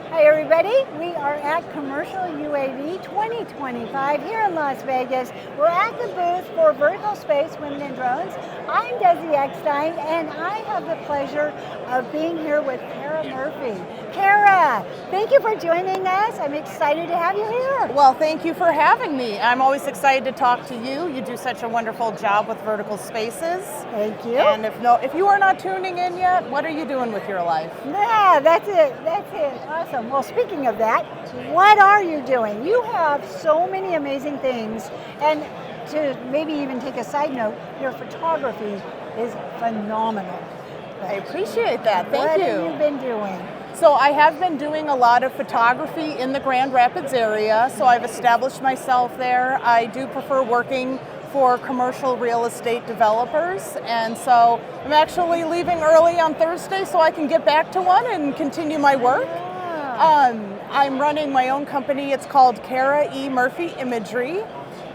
Hi everybody, we are at Commercial UAV 2025 here in Las Vegas. We're at the booth for Vertical Space Women in Drones. I'm Desi Eckstein and I have the pleasure of being here with Kara Murphy. Kara, thank you for joining us. I'm excited to have you here. Well, thank you for having me. I'm always excited to talk to you. You do such a wonderful job with Vertical Spaces. Thank you. And if you are not tuning in yet, what are you doing with your life? Yeah, that's it. Awesome. Well, speaking of that, what are you doing? You have so many amazing things. And to maybe even take a side note, your photography is phenomenal. I appreciate that. Thank you. What have you been doing? So I have been doing a lot of photography in the Grand Rapids area, so I've established myself there. I do prefer working for commercial real estate developers, and so I'm actually leaving early on Thursday so I can get back to one and continue my work. I'm running my own company. It's called Kara E. Murphy Imagery.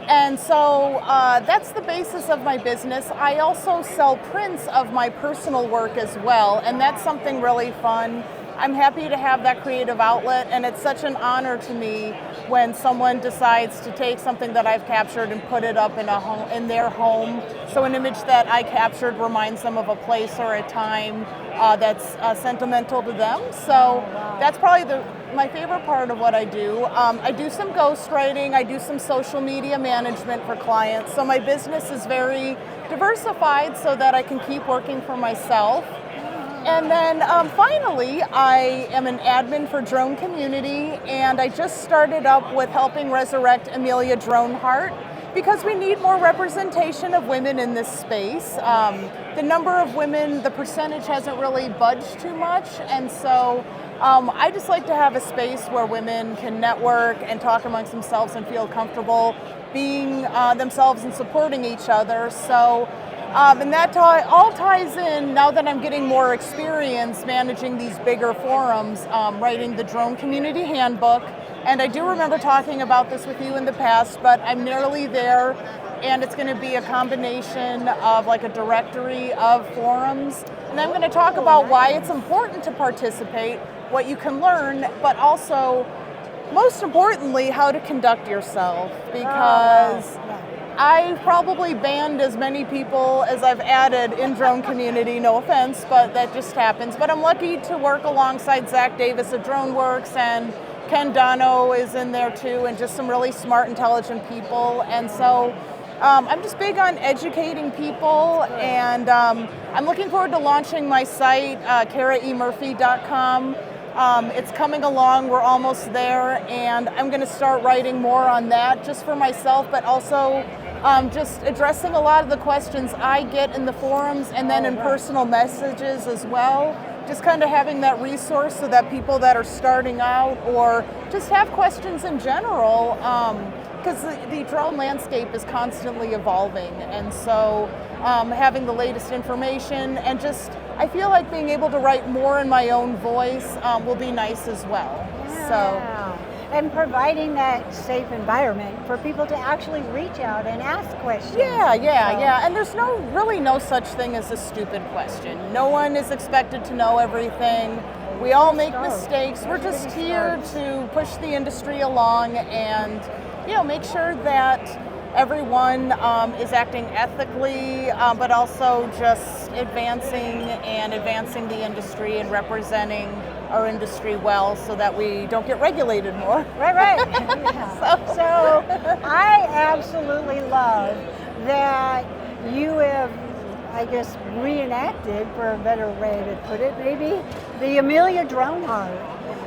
And so that's the basis of my business. I also sell prints of my personal work as well, and that's something really fun. I'm happy to have that creative outlet, and it's such an honor to me when someone decides to take something that I've captured and put it up in their home. So an image that I captured reminds them of a place or a time that's sentimental to them. So that's probably my favorite part of what I do. I do some ghostwriting, I do some social media management for clients. So my business is very diversified so that I can keep working for myself. And then finally, I am an admin for Drone Community, and I just started up with helping resurrect Amelia Drone Heart because we need more representation of women in this space. The number of women, the percentage hasn't really budged too much, and so I just like to have a space where women can network and talk amongst themselves and feel comfortable being themselves and supporting each other. So. And that all ties in now that I'm getting more experience managing these bigger forums, writing the Drone Community Handbook. And I do remember talking about this with you in the past, but I'm nearly there. And it's going to be a combination of like a directory of forums. And I'm going to talk about why it's important to participate, what you can learn, but also, most importantly, how to conduct yourself. Because I've probably banned as many people as I've added in Drone Community, no offense, but that just happens. But I'm lucky to work alongside Zach Davis of DroneWorks, and Ken Dono is in there too, and just some really smart, intelligent people. And so I'm just big on educating people, and I'm looking forward to launching my site, karaemurphy.com. It's coming along, we're almost there, and I'm going to start writing more on that just for myself, but also just addressing a lot of the questions I get in the forums and then in personal messages as well. Just kind of having that resource so that people that are starting out or just have questions in general, because the drone landscape is constantly evolving, and so having the latest information and just, I feel like being able to write more in my own voice will be nice as well. Yeah. And providing that safe environment for people to actually reach out and ask questions. Yeah. And there's really no such thing as a stupid question. No one is expected to know everything. We all make mistakes. We're just here to push the industry along and, make sure that everyone is acting ethically, but also just advancing the industry and representing our industry well so that we don't get regulated more. Right. Yeah. So I absolutely love that you have, I guess, reenacted, for a better way to put it, maybe, the Amelia Drone Heart.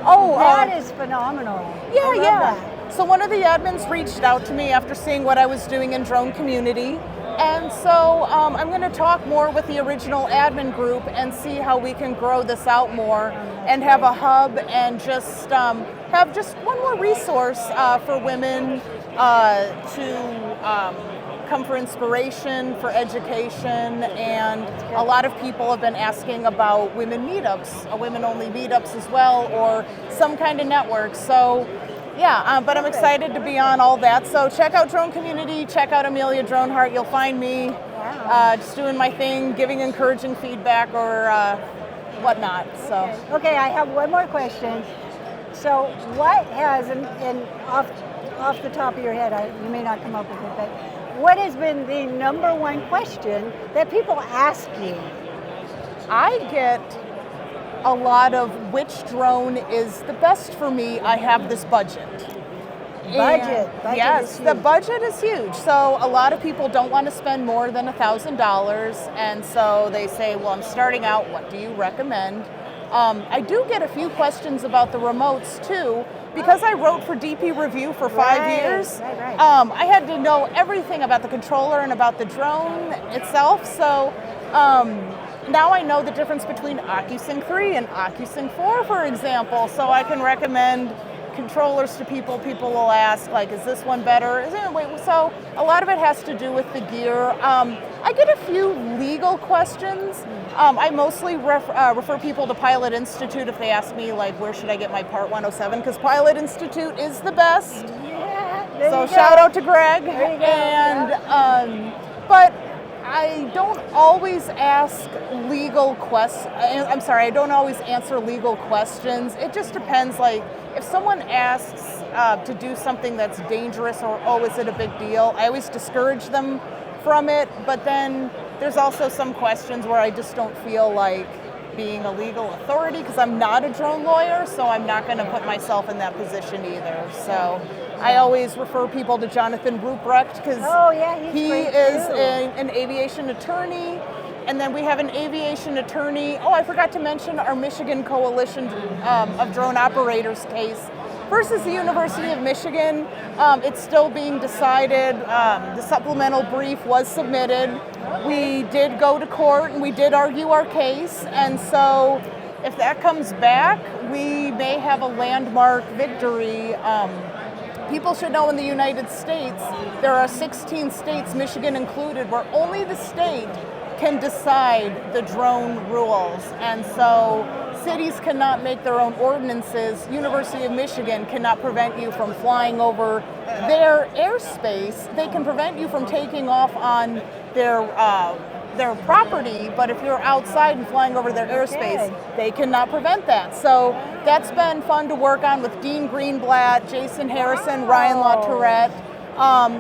That is phenomenal. Yeah. So one of the admins reached out to me after seeing what I was doing in Drone Community. And so I'm going to talk more with the original admin group and see how we can grow this out more and have a hub and just have just one more resource for women to come for inspiration, for education, and a lot of people have been asking about women meetups, women-only meetups as well, or some kind of network. So yeah, but I'm excited to be on all that. So check out Drone Community, check out Amelia Drone Heart. You'll find me just doing my thing, giving encouraging feedback or whatnot. So okay, I have one more question. So what has, and off the top of your head, you may not come up with it, but what has been the number one question that people ask you? I get a lot of which drone is the best for me. I have this budget. Budget Yes, is the huge. budget is huge. So a lot of people don't want to spend more than $1,000, and so they say, well, I'm starting out, what do you recommend? I do get a few questions about the remotes too, because I wrote for DP Review for 5 years. Right. I had to know everything about the controller and about the drone itself, so now I know the difference between OcuSync 3 and OcuSync 4, for example, so I can recommend controllers to people. People will ask, like, is this one better? So a lot of it has to do with the gear. I get a few legal questions. I mostly refer people to Pilot Institute if they ask me, like, where should I get my Part 107? Because Pilot Institute is the best. Yeah, So shout out to Greg. There you go. And but I don't always ask legal questions. I'm sorry, I don't always answer legal questions. It just depends. Like, if someone asks to do something that's dangerous or, oh, is it a big deal? I always discourage them from it. But then there's also some questions where I just don't feel like being a legal authority because I'm not a drone lawyer, so I'm not going to put myself in that position either. So I always refer people to Jonathan Ruprecht because he is an aviation attorney. And then we have an aviation attorney. Oh, I forgot to mention our Michigan Coalition of Drone Operators case versus the University of Michigan. It's still being decided. The supplemental brief was submitted. We did go to court and we did argue our case. And so if that comes back, we may have a landmark victory. People should know in the United States, there are 16 states, Michigan included, where only the state can decide the drone rules. And so cities cannot make their own ordinances. University of Michigan cannot prevent you from flying over their airspace. They can prevent you from taking off on their property, but if you're outside and flying over their airspace, they cannot prevent that. So that's been fun to work on with Dean Greenblatt, Jason Harrison, Ryan LaTourette.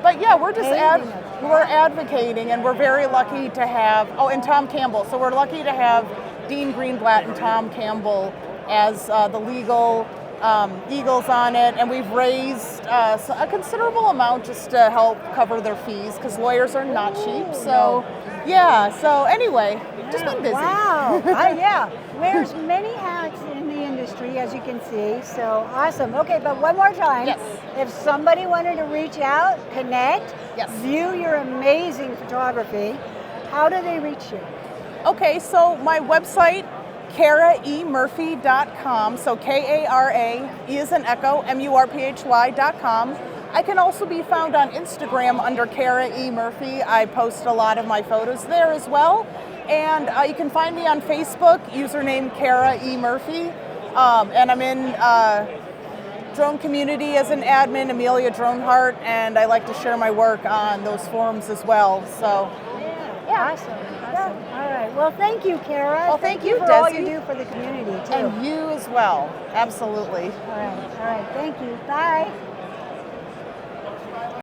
But yeah, we're just we're advocating, and we're very lucky to have, and Tom Campbell. So we're lucky to have Dean Greenblatt and Tom Campbell as the legal eagles on it, and we've raised a considerable amount just to help cover their fees because lawyers are not cheap. So yeah, so anyway, just been busy. Wow, yeah, wears many hats in the industry, as you can see, so awesome. Okay, but one more time, if somebody wanted to reach out, connect, view your amazing photography, how do they reach you? Okay, so my website, KaraEMurphy.com, so K-A-R-A, E as in Echo, M-U-R-P-H-Y.com. I can also be found on Instagram under Kara E. Murphy. I post a lot of my photos there as well. And you can find me on Facebook, username Kara E. Murphy. And I'm in drone community as an admin, Amelia Dronehart, and I like to share my work on those forums as well. So, yeah. Awesome. All right. Well, thank you, Kara. Well, thank you, for Desi. all you do for the community, too. And you as well. Absolutely. All right. Thank you. Bye.